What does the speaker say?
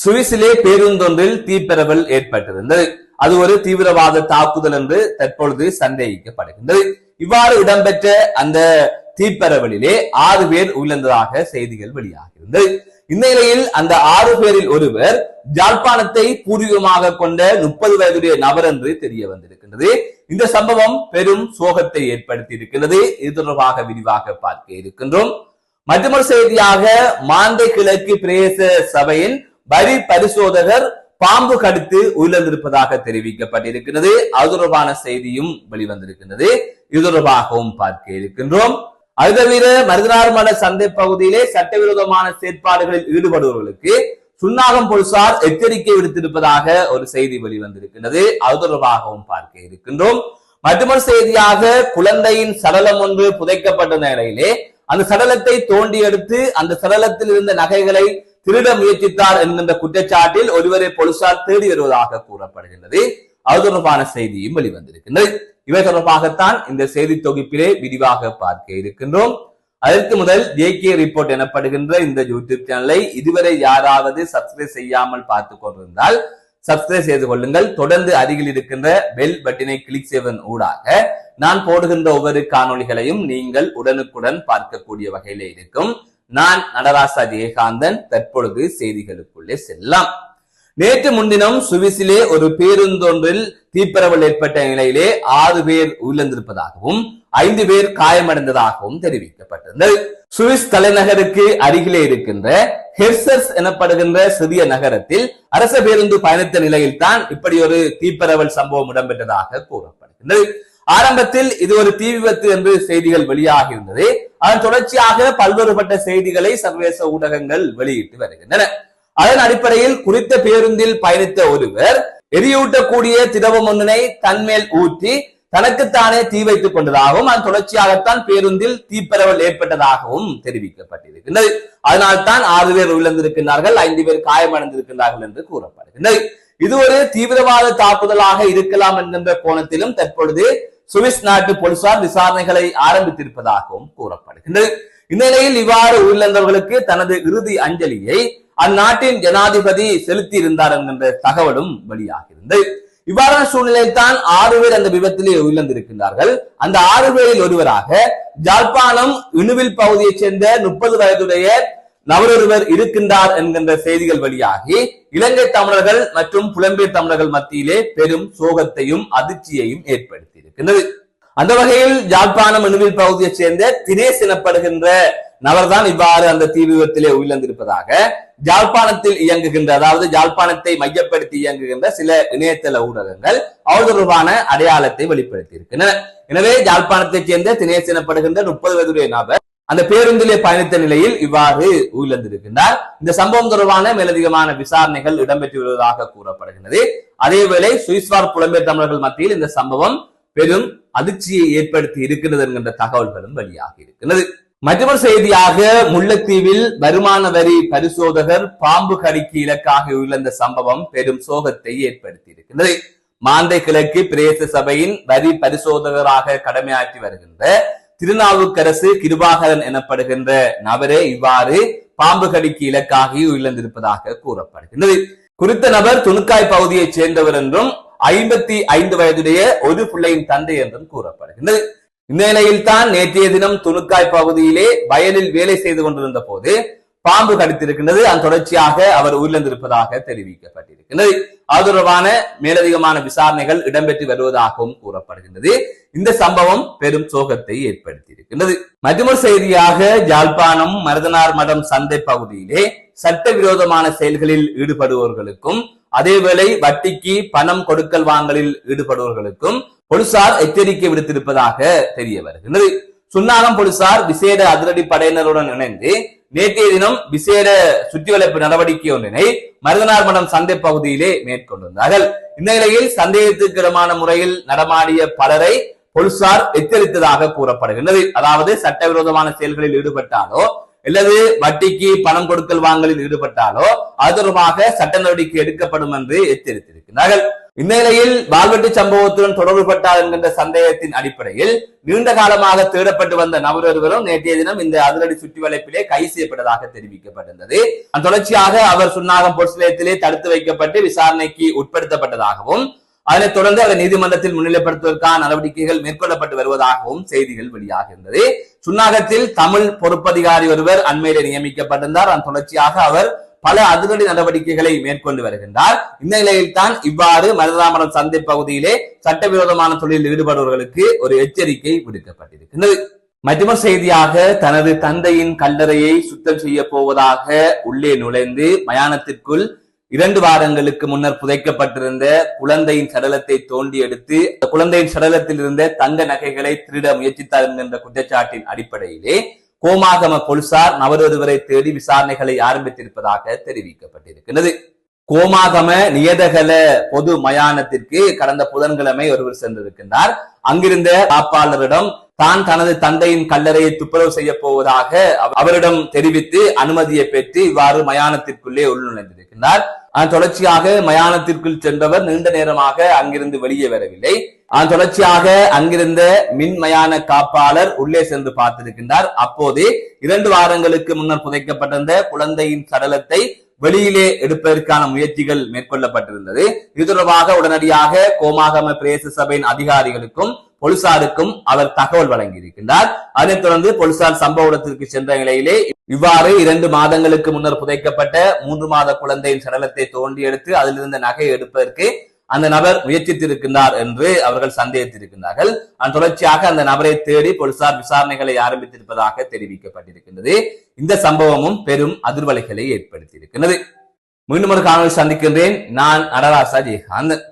சுவிஸிலே பேருந்தொன்றில் தீப்பரவல் ஏற்பட்டிருந்தது. அது ஒரு தீவிரவாத தாக்குதல் என்று தற்பொழுது சந்தேகிக்கப்படுகின்றது. இவ்வாறு இடம்பெற்ற அந்த தீப்பரவலிலே 6 பேர் உயிரிழந்ததாக செய்திகள் வெளியாகியிருந்தது. இந்த நிலையில் அந்த 6 பேரில் ஒருவர் யாழ்ப்பாணத்தை பூர்வீகமாக கொண்ட 30 வயதுடைய நபர் என்று தெரிய வந்திருக்கின்றது. இந்த சம்பவம் பெரும் சோகத்தை ஏற்படுத்தி இருக்கின்றது. இது தொடர்பாக விரிவாக பார்க்க இருக்கின்றோம். மற்றொரு செய்தியாக மாந்தை கிழக்கு பிரதேச சபையின் வரி பரிசோதகர் பாம்பு கடித்து உயிரிழந்திருப்பதாக தெரிவிக்கப்பட்டிருக்கிறது. அது தொடர்பான செய்தியும் வெளிவந்திருக்கின்றது. இது தொடர்பாகவும் பார்க்க இருக்கின்றோம். அது தவிர மருதனார்மட சந்தை பகுதியிலே சட்டவிரோதமான செயற்பாடுகளில் ஈடுபடுபவர்களுக்கு சுன்னாகம் போலீசார் எச்சரிக்கை விடுத்திருப்பதாக ஒரு செய்தி வெளிவந்திருக்கின்றது. அது தொடர்பாகவும் பார்க்க இருக்கின்றோம். மற்றொரு செய்தியாக குழந்தையின் சடலம் ஒன்று புதைக்கப்பட்ட நிலையிலே அந்த சடலத்தை தோண்டி எடுத்து அந்த சடலத்தில் இருந்த நகைகளை திருட முயற்சித்தார் என்கின்ற குற்றச்சாட்டில் ஒருவரை போலீசார் தேடி வருவதாக கூறப்படுகின்றது. அது தொடர்பான செய்தியும் வெளிவந்திருக்கின்றது. இவை தொடர்பாகத்தான் இந்த செய்தி தொகுப்பிலே விரிவாக பார்க்க இருக்கின்றோம். அதற்கு முதல் ஜேகே ரிப்போர்ட் எனப்படுகின்ற இந்த யூடியூப் சேனலை இதுவரை யாராவது சப்ஸ்கிரைப் செய்யாமல் பார்த்து கொண்டிருந்தால் சப்ஸ்கிரைப் செய்து கொள்ளுங்கள். தொடர்ந்து அருகில் இருக்கின்ற பெல் பட்டனை கிளிக் செய்வதன் ஊடாக நான் போடுகின்ற ஒவ்வொரு காணொளிகளையும் நீங்கள் உடனுக்குடன் பார்க்கக்கூடிய வகையிலே இருக்கும். நான் நடராசா ஜெயகாந்தன். தற்பொழுது செய்திகளுக்குள்ளே செல்லாம். நேற்று முன்தினம் சுவிஸிலே ஒரு பேருந்தொன்றில் தீப்பரவல் ஏற்பட்ட நிலையிலே 6 பேர் உயிரிழந்திருப்பதாகவும் 5 பேர் காயமடைந்ததாகவும் தெரிவிக்கப்பட்டிருந்தது. சுவிஸ் தலைநகருக்கு அருகிலே இருக்கின்ற ஹெர்சர்ஸ் எனப்படுகின்ற சிறிய நகரத்தில் அரச பேருந்து பயணித்த நிலையில் தான் இப்படி ஒரு தீப்பரவல் சம்பவம் இடம்பெற்றதாக கூறப்படுகின்றது. ஆரம்பத்தில் இது ஒரு தீ விபத்து என்று செய்திகள் வெளியாகி இருந்தது. அதன் தொடர்ச்சியாக பல்வேறுபட்ட செய்திகளை சர்வதேச ஊடகங்கள் வெளியிட்டு வருகின்றன. அதன் அடிப்படையில் குறித்த பேருந்தில் பயணித்த ஒருவர் எரியூட்டக்கூடிய திரவம் ஒன்றினை தன்மேல் ஊற்றி தனக்குத்தானே தீ வைத்துக் கொண்டதாகவும் அதன் தொடர்ச்சியாகத்தான் பேருந்தில் தீப்பரவல் ஏற்பட்டதாகவும் தெரிவிக்கப்பட்டிருக்கின்றது. அதனால்தான் 6 பேர் உயிரிழந்திருக்கின்றார்கள், 5 பேர் காயமடைந்திருக்கின்றார்கள் என்று கூறப்படுகின்றது. இது ஒரு தீவிரவாத தாக்குதலாக இருக்கலாம் என்கின்ற கோணத்திலும் தற்பொழுது சுவிஸ் நாட்டு போலீசார் விசாரணைகளை ஆரம்பித்திருப்பதாகவும் கூறப்படுகின்றது. இந்நிலையில் இவ்வாறு உயிரிழந்தவர்களுக்கு தனது இறுதி அஞ்சலியை அந்நாட்டின் ஜனாதிபதி செலுத்தி இருந்தார் என்கின்ற தகவலும் வெளியாகியிருந்தது. இவ்வாறான சூழ்நிலையில் தான் 6 பேர் அந்த விபத்திலே உயிரிழந்திருக்கின்றார்கள். அந்த 6 பேரில் ஒருவராக யாழ்ப்பாணம் இணுவில் பகுதியைச் சேர்ந்த 30 வயதுடைய நபரொருவர் இருக்கின்றார் என்கின்ற செய்திகள் வெளியாகி இலங்கை தமிழர்கள் மற்றும் புலம்பெயர் தமிழர்கள் மத்தியிலே பெரும் சோகத்தையும் அதிர்ச்சியையும் ஏற்படுத்தி இருக்கின்றது. அந்த வகையில் யாழ்ப்பாணம் இணுவில் பகுதியைச் சேர்ந்த தினேஷ் எனப்படுகின்ற நபர்தான் இவ்வாறு அந்த தீ விபத்திலே உயிரிழந்திருப்பதாக யாழ்ப்பாணத்தில் இயங்குகின்ற, அதாவது யாழ்ப்பாணத்தை மையப்படுத்தி இயங்குகின்ற சில இணையதள ஊடகங்கள் அவர் தொடர்பான அடையாளத்தை வெளிப்படுத்தி இருக்கின்றன. எனவே யாழ்ப்பாணத்தைச் சேர்ந்த தினேஷ் எனப்படுகின்ற 30 வயதுடைய நபர் அந்த பேருந்திலே பயணித்த நிலையில் இவ்வாறு உயிரிழந்திருக்கின்றார். இந்த சம்பவம் தொடர்பான மேலதிகமான விசாரணைகள் இடம்பெற்று வருவதாக கூறப்படுகின்றது. அதேவேளை சுவிஸ்வார் புலம்பெயர் தமிழர்கள் மத்தியில் இந்த சம்பவம் பெரும் அதிர்ச்சியை ஏற்படுத்தி இருக்கின்றது என்கின்ற தகவல்களும் வெளியாகி இருக்கின்றது. மற்றொரு செய்தியாக முல்லைத்தீவில் வருமான வரி பரிசோதகர் பாம்பு கடிக்கு இலக்காக உயிரிழந்த சம்பவம் பெரும் சோகத்தை ஏற்படுத்தி இருக்கின்றது. மாந்தை கிழக்கு பிரதேச சபையின் வரி பரிசோதகராக கடமையாற்றி வருகின்ற திருநாவுக்கரசு கிருபாகரன் எனப்படுகின்ற நபரே இவ்வாறு பாம்பு கடிக்கு இலக்காகி உயிரிழந்திருப்பதாக கூறப்படுகின்றது. குறித்த நபர் துணுக்காய் பகுதியைச் சேர்ந்தவர் என்றும் 55 வயதுடைய ஒரு பிள்ளையின் தந்தை என்றும் கூறப்படுகின்றது. இந்த நிலையில் தான் நேற்றைய தினம் துணுக்காய் பகுதியிலே வயலில் வேலை செய்து கொண்டிருந்த போது பாம்பு கடித்திருக்கின்றது. அதன் தொடர்ச்சியாக அவர் உயிரிழந்திருப்பதாக தெரிவிக்கப்பட்டிருக்கின்றது. அது தொடர்பான மேலதிகமான விசாரணைகள் இடம்பெற்று வருவதாகவும் கூறப்படுகின்றது. இந்த சம்பவம் பெரும் சோகத்தை ஏற்படுத்தி இருக்கின்றது. மற்றொரு செய்தியாக யாழ்ப்பாணம் மருதனார் மடம் சந்தை பகுதியிலே சட்டவிரோதமான செயல்களில் ஈடுபடுபவர்களுக்கும் அதேவேளை வட்டிக்கு பணம் கொடுக்கல் வாங்கலில் ஈடுபடுபவர்களுக்கும் போலீசார் எச்சரிக்கை விடுத்திருப்பதாக தெரிய வருகின்றது. சுன்னாகம் போலீசார் விசேட அதிரடி படையினருடன் இணைந்து நேற்றைய தினம் விசேட சுற்றிவளைப்பு நடவடிக்கை ஒன்றினை மருதனார் மடம் சந்தை பகுதியிலே மேற்கொண்டிருந்தார்கள். இந்த நிலையில் சந்தேகத்துக்கிடமான முறையில் நடமாடிய பலரை போலீசார் எச்சரித்ததாக கூறப்படுகின்றது. அதாவது சட்டவிரோதமான செயல்களில் ஈடுபட்டாலோ அல்லது வட்டிக்கு பணம் கொடுக்கல் வாங்கலில் ஈடுபட்டாலோ அது தொடர்பாக சட்ட நடவடிக்கை எடுக்கப்படும் என்று எச்சரித்திருக்கிறார்கள். இந்த நிலையில் வாள்வெட்டு சம்பவத்துடன் தொடர்புபட்டார் என்கின்ற சந்தேகத்தின் அடிப்படையில் நீண்ட காலமாக தேடப்பட்டு வந்த நபர் ஒருவரும் நேற்றைய தினம் இந்த அதிரடி சுற்றி வளைப்பிலே கைது செய்யப்பட்டதாக தெரிவிக்கப்பட்டிருந்தது. தொடர்ச்சியாக அவர் சுன்னாகம் போலீஸ் நிலையத்திலே தடுத்து வைக்கப்பட்டு விசாரணைக்கு உட்படுத்தப்பட்டதாகவும் அதனைத் தொடர்ந்து அவர் நீதிமன்றத்தில் முன்னிலைப்படுத்துவதற்கான நடவடிக்கைகள் மேற்கொள்ளப்பட்டு வருவதாகவும் செய்திகள் வெளியாகின்றது. சுன்னாகத்தில் தமிழ் பொறுப்பதிகாரி ஒருவர் அண்மையிலே நியமிக்கப்பட்டிருந்தார். அதன் தொடர்ச்சியாக அவர் பல அதிரடி நடவடிக்கைகளை மேற்கொண்டு வருகின்றார். இந்த நிலையில் தான் இவ்வாறு மருதாமரம் சந்தை பகுதியிலே சட்டவிரோதமான தொழிலில் ஈடுபடுபவர்களுக்கு ஒரு எச்சரிக்கை விடுக்கப்பட்டிருக்கின்றது. மற்றொரு செய்தியாக தனது தந்தையின் கல்லறையை சுத்தம் செய்ய போவதாக உள்ளே நுழைந்து மயானத்திற்குள் 2 வாரங்களுக்கு முன்னர் புதைக்கப்பட்டிருந்த குழந்தையின் சடலத்தை தோண்டி எடுத்து குழந்தையின் சடலத்தில் இருந்த தங்க நகைகளை திருட முயற்சித்தார் என்கின்ற குற்றச்சாட்டின் அடிப்படையிலே கோமாகம போலீசார் நபர் ஒருவரை தேடி விசாரணைகளை ஆரம்பித்திருப்பதாக தெரிவிக்கப்பட்டிருக்கிறது. கோமாகம நியதகல பொது மயானத்திற்கு கடந்த புதன்கிழமை ஒருவர் சென்றிருக்கின்றார். அங்கிருந்த காப்பாளரிடம் தான் தனது தந்தையின் கல்லறையை துப்புரவு செய்ய போவதாக அவரிடம் தெரிவித்து அனுமதியை பெற்று இவ்வாறு மயானத்திற்குள்ளே உள்நுழைந்திருக்கின்றார். தொடர்ச்சியாக மயானத்திற்குள் சென்றவர் நீண்ட நேரமாக அங்கிருந்து வெளியே வரவில்லை. தொடர்ச்சியாக அங்கிருந்த மின் மயான காப்பாளர் உள்ளே சென்று பார்த்திருக்கின்றார். அப்போது 2 வாரங்களுக்கு முன்னர் புதைக்கப்பட்டிருந்த குழந்தையின் சடலத்தை வெளியிலே எடுப்பதற்கான முயற்சிகள் மேற்கொள்ளப்பட்டிருந்தது. இது தொடர்பாக உடனடியாக கோமாகம பிரதேச சபையின் அதிகாரிகளுக்கும் போலீசாருக்கும் அவர் தகவல் வழங்கியிருக்கின்றார். அதனைத் தொடர்ந்து போலீசார் சம்பவ இடத்திற்கு சென்ற நிலையிலே இவ்வாறு 2 மாதங்களுக்கு முன்னர் புதைக்கப்பட்ட 3 மாத குழந்தையின் சடலத்தை தோண்டி எடுத்து அதிலிருந்த நகை எடுப்பதற்கு அந்த நபர் முயற்சித்திருக்கின்றார் என்று அவர்கள் சந்தேகித்திருக்கின்றார்கள். தொடர்ச்சியாக அந்த நபரை தேடி போலீசார் விசாரணைகளை ஆரம்பித்திருப்பதாக தெரிவிக்கப்பட்டிருக்கின்றது. இந்த சம்பவமும் பெரும் அதிர்வலைகளை ஏற்படுத்தியிருக்கிறது. மீண்டும் ஒரு காணொலி சந்திக்கின்றேன். நான் நடராசா ஜெயகாந்தன்.